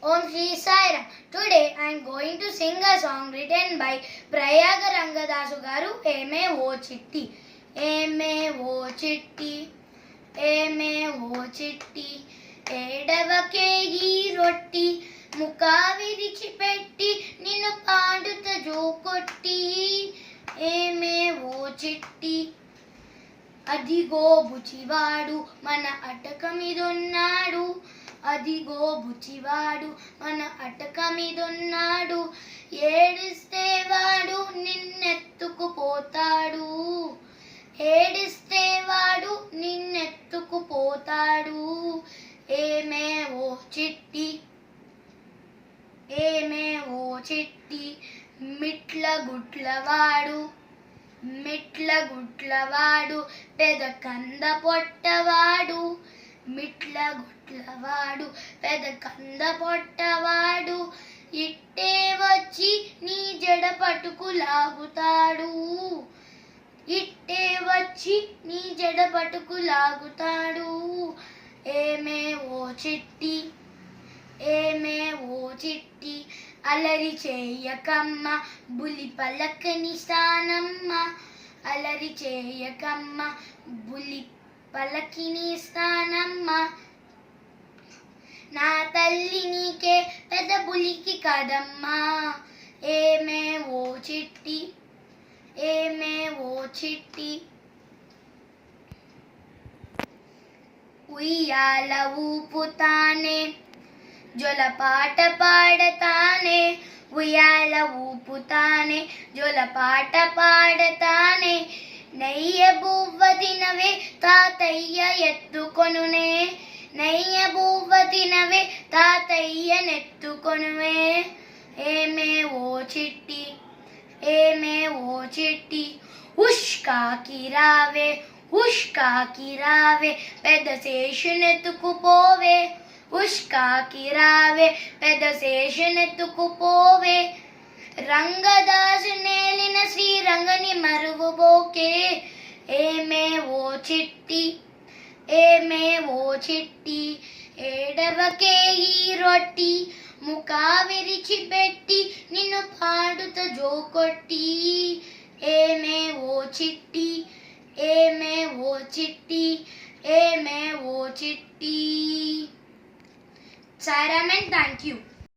Om Shri Sai Ram. Today I am going to sing a song written by Prayaga Rangadasu Garu, Eme O Chitti. Eme O Chitti, Eme O Chitti, ఏడవకే ఈ రొట్టి ముఖావి విరిచిపెట్టి నిన్ను పాడుత జోకొట్టి ఏమే ఓ చిట్టి అదిగో బుచివాడు మన అటక మీదున్నాడు అదిగో బుచివాడు మన అటక మీదున్నాడు ఏడిస్తే వాడు నిన్నెత్తుకుపోతాడు ఏడిస్తే వాడు నిన్నెత్తుకుపోతాడు ఏమే ఓ చిట్టి ఏమే ఓ చిట్టి మిట్ల గుట్లవాడు మిట్ల గుట్లవాడు పెద కంద పొట్టవాడు మిట్ల గుట్లవాడు పెద కంద పొట్టవాడు ఇట్టే వచ్చి నీ జడ పట్టుకు లాగుతాడు ఇట్టే వచ్చి నీ జడ పట్టుకు లాగుతాడు ఏమే ఓ చిట్టి ఏమే ఓ చిట్టి అలరి చేయకమ్మ బులి పలకని స్థానమ్మ అలరి చేయకమ్మ బులి పలకిని స్థానమ్మ నా తల్లి నీకే పెద్ద బులికి కదమ్మా ఏమే ఓ చిట్టి ఏమే ఓ చిట్టి ఉయ్యాల ఊపుతానే జొలపాట పాడతానే ఉయ్యాల ఊపుతానే జొలపాట పాడతానే నెయ్య బువ్వ తినవే తాతయ్య ఎత్తుకొనునే నెయ్య బువ్వ తినవే తాతయ్య నెత్తుకొనువే ఏమే ఓ చిట్టి ఏమే ఓ చిట్టి ఉష్కాకి రావే ఉష్కాకి రావే పెద్ద శేషునెత్తుకుపోవే ఉష్కాకి రావే పెద్ద శేషునెత్తుకుపోవే రంగదాసు నేలిన శ్రీరంగని మరువబోకే ఏమే ఓ చిట్టి ఏమే ఓ చిట్టి ఏడవకే ఈ రొట్టి ముఖా విరిచిపెట్టి నిన్ను పాడుత జోకొట్టి ఏమే ఓ చిట్టి ఏమే ఓ చిట్టి ఏమే ఓ చిట్టి. Sai Ram and thank you.